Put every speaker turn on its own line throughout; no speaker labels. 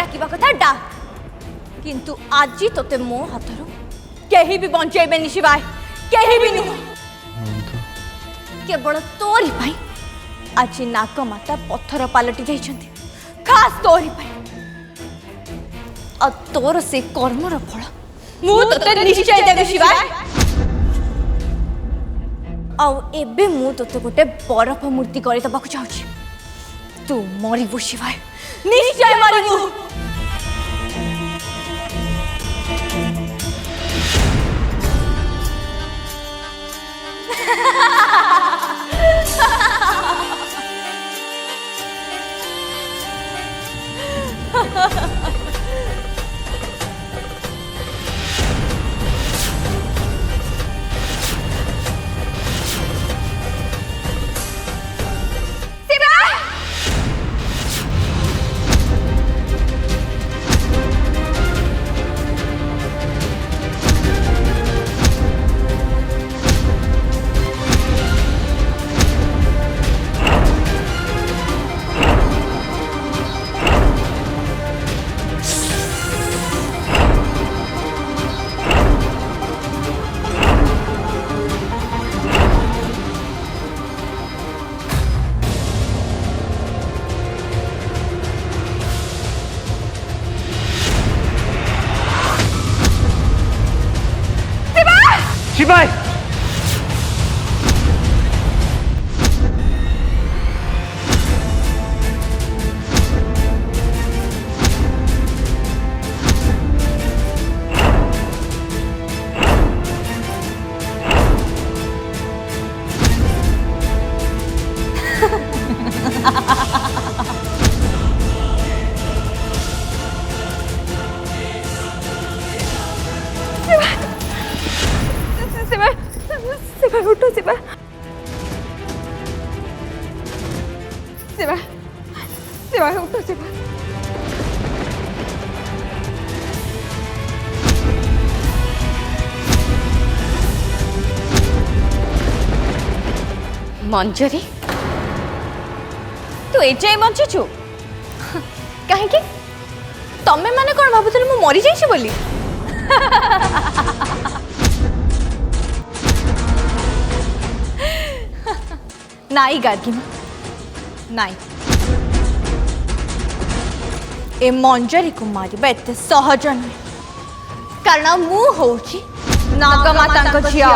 डाकिबा कथा डाक किंतु आज तोते मो हाथरू कहीं भी बंचेबेनी शिवाय कहीं भी नहीं केवल तोरी भाई आज नागमाता पत्थर पलटि जाइछन्ति खास तोरी भाई और तोर से कर्मर फल मु तोते निश्चय देबे शिवाय आउ एबे मु तोते गोटे बरफ मूर्ति करि दबाकु चाहूछि तू मरिबु शिवाय निश्चय मरिबु
शिवाय
उठो शिवा शिवा शिवा उठो शिवा मंजरी तू एजाए बंचीचु कहीं तमें माने कौन भावुल मु मरी जाइछि बोली नाई गार्गिन नाई ए मंजरी को मारिबा एते सहज नुहे कारण मु होउची नागमाता झिया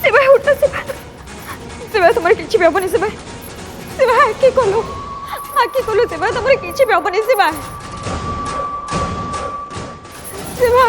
शिवा उठ शिवा शिवा तुम्हारे किछि भी हबनी शिवा शिवा आखि खोलो शिवा तुम्हारे किछि भी हबनी शिवा शिवा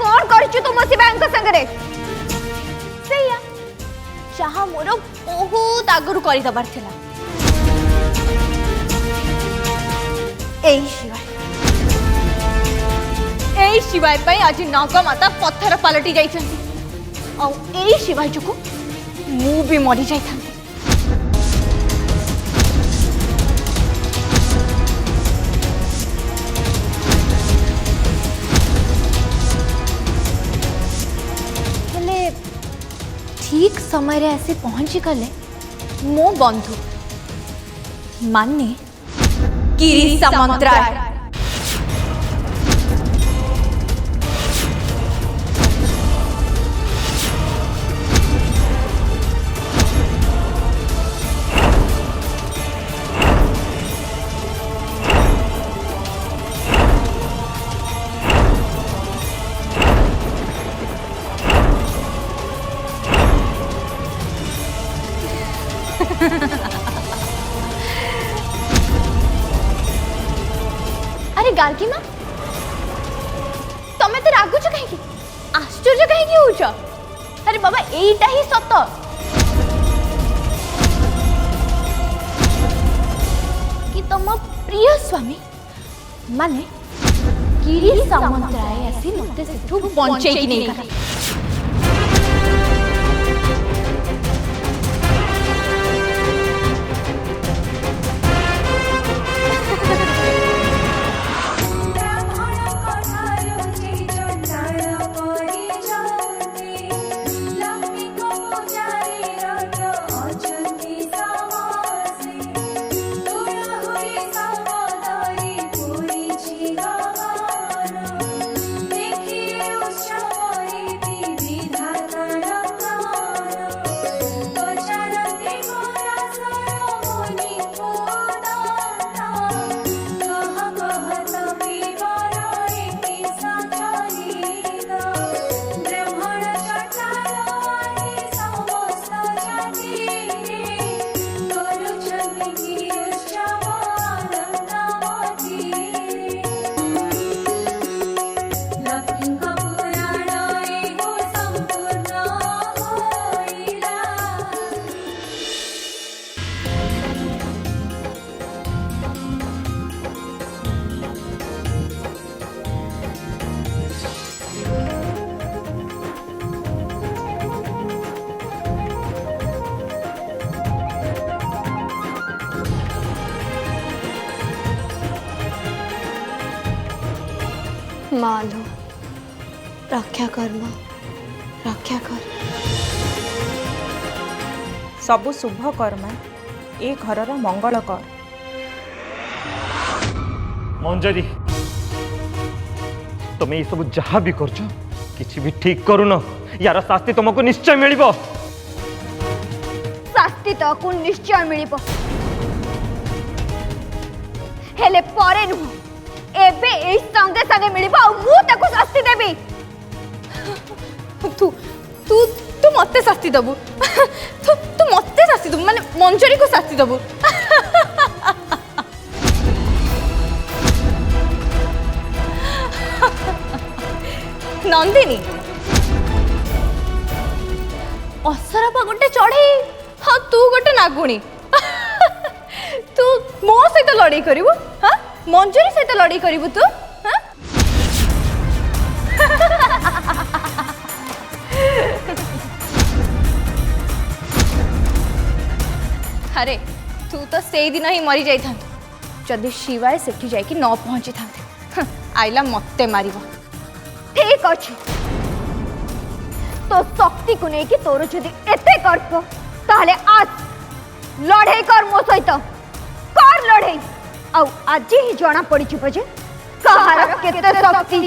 कौन करिछु तुम शिवांक संगरे सेया जहाँ मोर बहुत आगु कर दबार थिला एई शिवाय एई शिवाय पई आज नागमाता पत्थर पलटि जाइछन्ती आ एई शिवाय जुको मु भी मरी जाइथांती। हेले ठीक समय रे आसी पहुंची गले मो बंधु माने गिरी सामंतराय। अरे गार्गी माँ तमें तो रागुच कहीं आश्चर्य कहीं हो? अरे बाबा एटा ही सत कि तुम प्रिय स्वामी माने गिरी सामंतराय आसी मते सेठू बंचै कि नहीं गला। मालो रक्षा कर मां, रक्षा कर।
सबु शुभ कर्मा ए घरर मंगल कर।
मंजरी तुम्हें ये सब जहाँ भी कर किसी भी ठीक करून यार शास्ति तुमको निश्चय मिलिबो।
शास्ति तो को निश्चय मिलिबो हेले परे नु एबे ए संगे संगे मिलिबो आ मु ताको शास्ति देबी। तू तू तू मते शास्ति दबु तू तू मते शास्ति दबु माने मंजरी को शास्ति दबु। नंदिनी असरपा गोटे चढ़ई हाँ तू गोटे नागुणी तू मो सहित लड़ाई करिवु हाँ मंजरी सहित लड़ाई करिवु तू हाँ अरे तू तो से दिन ही मरी जाई था जदि शिवाय सेठी जाई कि न पहुंची था आइला मते मारिबो। ठीक अच्छे तो शक्ति को लेकिन तोर जदि एते कर्प ताहले आज लड़ाई कर मो सहित कर लड़ाई आउ आज ही जना पड़ी छिपो जे कहार केते शक्ति।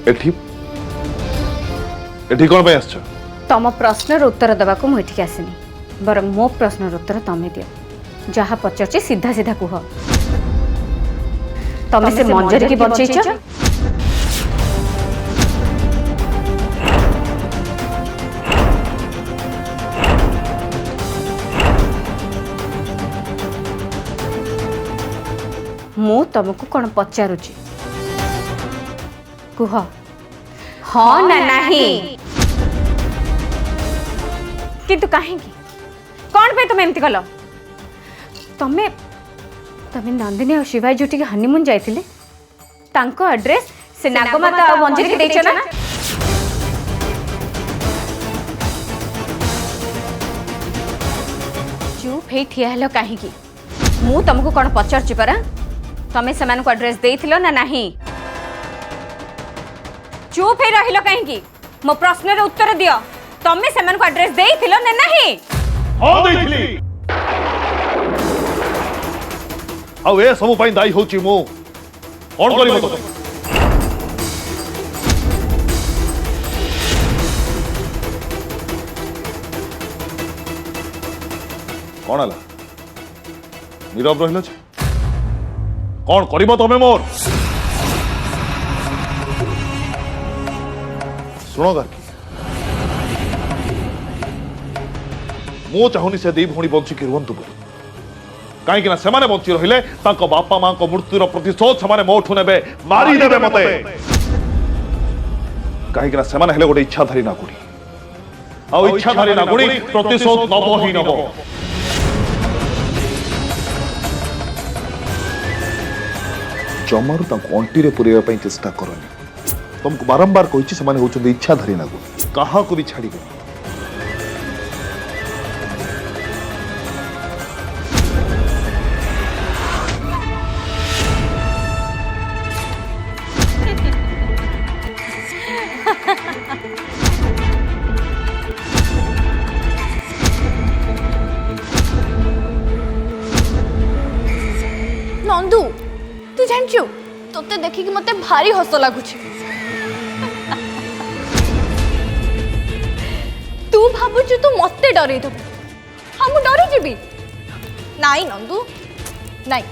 एठी एठी कोन पे आछछ
तम प्रश्नर उत्तर देवाक मुझे आसनी बर मो प्रश्नर उत्तर तमें दियो जहाँ पचारे सीधा सीधा कुह तमें से मंजरी की बचैच मु तुमको कौन पचारुची कुह हाँ ना नहीं किंतु कहीं कौन पे तुम एमती कल तमें तमें नंदिनी और शिवाई जो हनीमून जाइथिले तांको एड्रेस से नागमाता और मंजरी के देछ ना चुप हे ठिया हेलो कहीं मु तुमको कौन पचारची परा तमें से एड्रेस देइथिलो ना नहीं चुप हे रहिलो कहीं मो प्रश्न उत्तर दियो तमें से एड्रेस देइथिलो ना नहीं
हां देइथिली आ ए सब पई दाई होची मु कोन करी मत कोन आला नीरव रहिलो छ कौन करिब तमे मोर सुनो गार्की मो चाहूनी से दी भौणी बंचिकी रुहतु बोली कहीं से बंची रहिले बापा मां को मृत्युर प्रतिशोध से मोठू ने मारी देवे मते कहीं से गोटे इच्छाधारी नागुणी आ इच्छाधारी नागुणी प्रतिशोध नब ही नब जमारू अंटी पुरैया चेष्टा करनी तुमको बारंबार कही इच्छाधारी नागुणी क्या भी छाड़े
नंदू तू जानचु तोते देखि कि मते भारी हस लागुछ तू भाबुछु तू मते डरे दबु हम डरे जेबी नाई नंदू नाई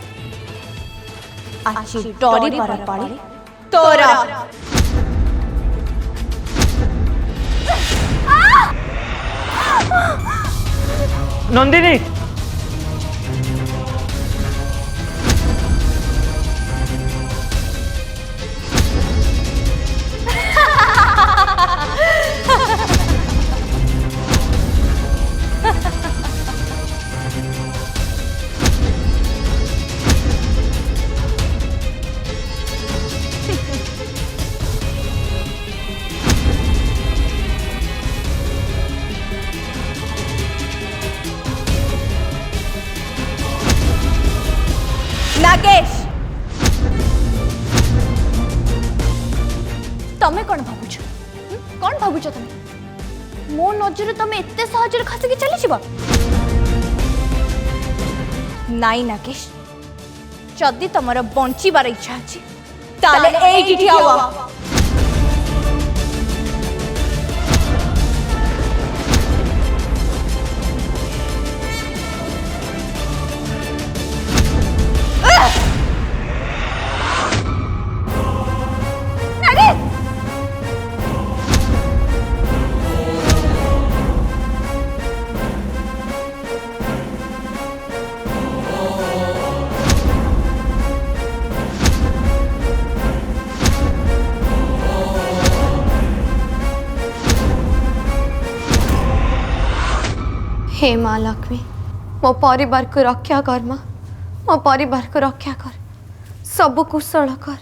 आछि डरी पर पाड़ी तोरा
नंदिनी
नागेश तमे कौन भावुछ कौन भावुछ तमे मो नजर तमे एते सहज खसिकी चली जीव नाई नागेश जदि तमर बंचीबार इच्छा अछि ताले एई ठिया हुआ हे माँ लक्ष्मी मो परिवार को रक्षा कर माँ मो परिवार को रक्षा कर सब कुशल कर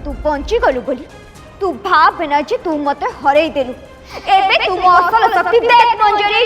तू बंची गलु बोली तू भाव ना जे तू मते हरई देलु एबे तू मो असल शक्ति देख मंजरी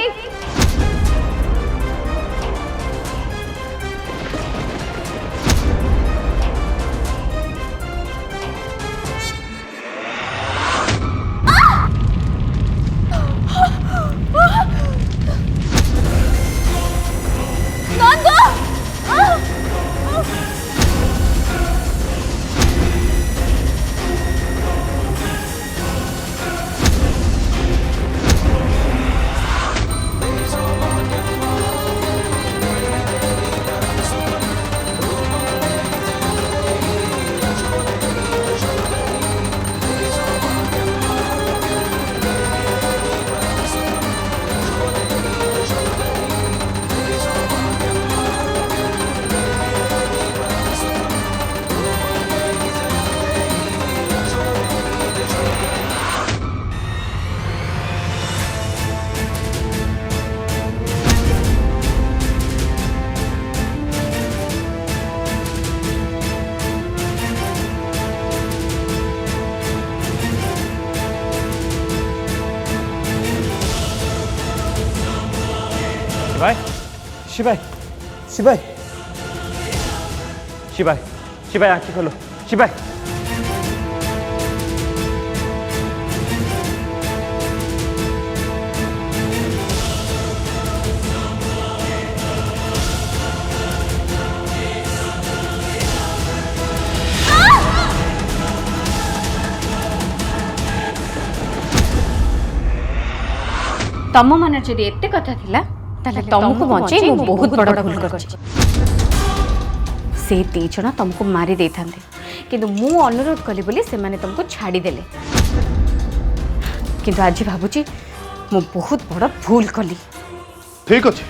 शिवाय शिवाय शिवाय शिवाय आँखी खोलो शिवाय
तम मन जदि एते कथा थिला ताले तुमको बचे मु बहुत बड़ भूल करछि से दी जण तुमको मारी दे थांते किंतु मु अनुरोध कली बोली से माने तुमको छाड़ी देले किंतु आज भाबुची मु बहुत बड़ भूल कली
ठीक अच्छे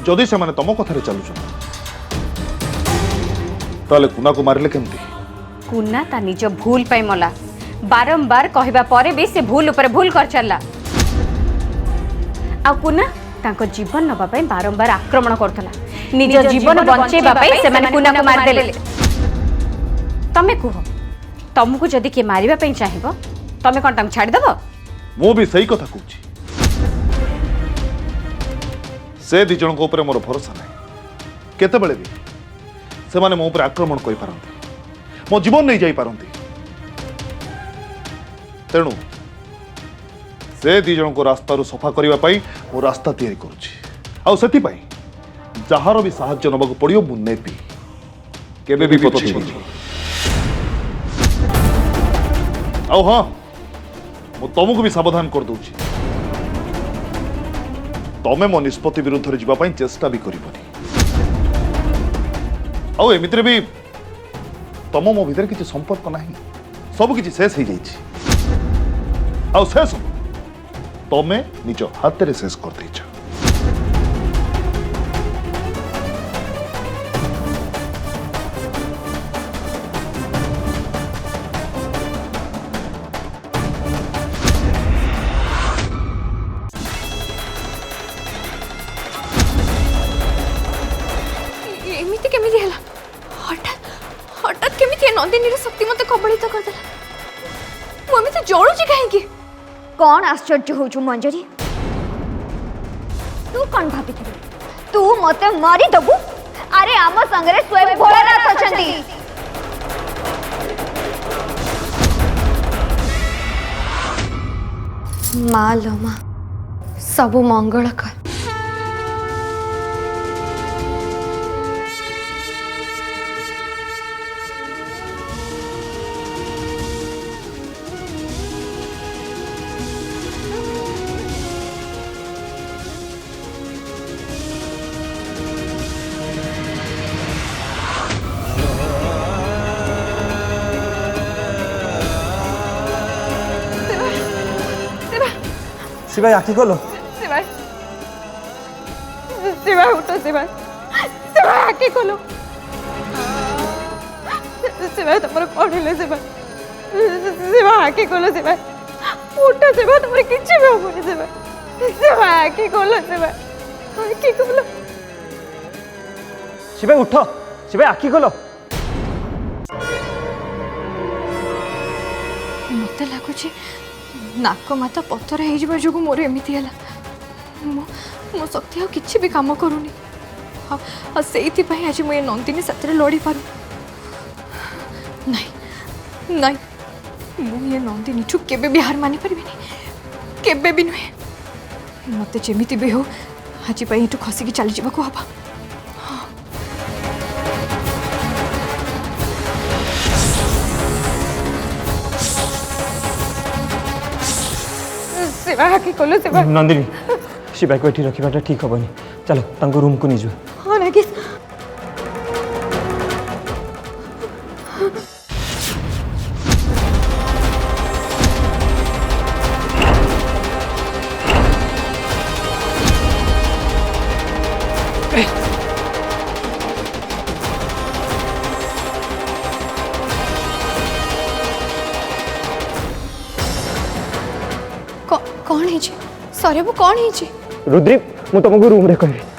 जदि से माने तुम कथारे चलुछ ताले कुना को मारिले केमती
कुना ता निज भूल पाई मला बारंबार कहबा परे भी से भूल ऊपर भूल कर चलला आ कुना तांको जीवन नबा पई बारंबार आक्रमण करथला निज जीवन बंचेबा पई से माने कुना को मार देले तमे कुह तुमको जदि के मारिबा पई चाहिबो तमे कोन तम छाड़ी दबो
मु भी सही कथा कहूची से दी जन को ऊपर मोर भरोसा नहीं केते बेले भी से माने मो ऊपर आक्रमण कोइ पारंती मो जीवन नहीं जाई पारंती तेणु से दी जन को रास्ता रु सफा करिवा पई मो रास्ता तैयारी करूची आ सेति पई जहार भी सहाय्य नबक पड़ियो मु नेपी केबे भी पछी आ हां मु तुमको भी सावधान कर दूची तमे मो निष्पत्ति विरुद्ध रे जीवा पई चेष्टा भी करिवनी आ एमित्रे भी तम मो भीतर किछि संपर्क नाही सब किछि शेष हो जाइछि आ शेष तमे निज हाथ रे शेष कर देछ
एमिति केमिति हला हठात हठात केमिति नंदिनी शक्ति मते कबलित कर देला मु एमिति जळुची काहे की कौन आश्चर्य हो मंजरी तू कौन भाभी तू मते मारी दबु अरे आम संगरे स्वयं भोलानाथ अछंती माँ लमा सबु मंगल कर
शिवाय आखि खोलो
शिवाय शिवाय उठो शिवाय शिवाय आखि खोलो शिवाय तुमर कौन है शिवाय शिवाय आखि खोलो शिवाय उठो शिवाय तुमर किछि भी होबनी शिवाय शिवाय आखि खोलो शिवाय आखि खोलो
शिवाय उठ शिवाय आखि खोलो
मत लगुच नाक माता पत्थर हो मोर एमती है मो शक्ति आ किसी भी काम करूनी से आज मुझे नंदिनी साथ लड़ी पार नहीं नहीं मुझे नंदिनी ठू केबे भी हार मानि पारि केबे भी नुहे मत जमी भी हो आज ये खसिकी चली जावाक हवा
शिवा आके खोलो शिवा
नंदिनी शिवा को ये रखा ठीक हेनी चलो रूम को नहीं
हाँ नागेश
कौन है सरे वो कौन है
रुद्री मु तुमको रूम रे कहबी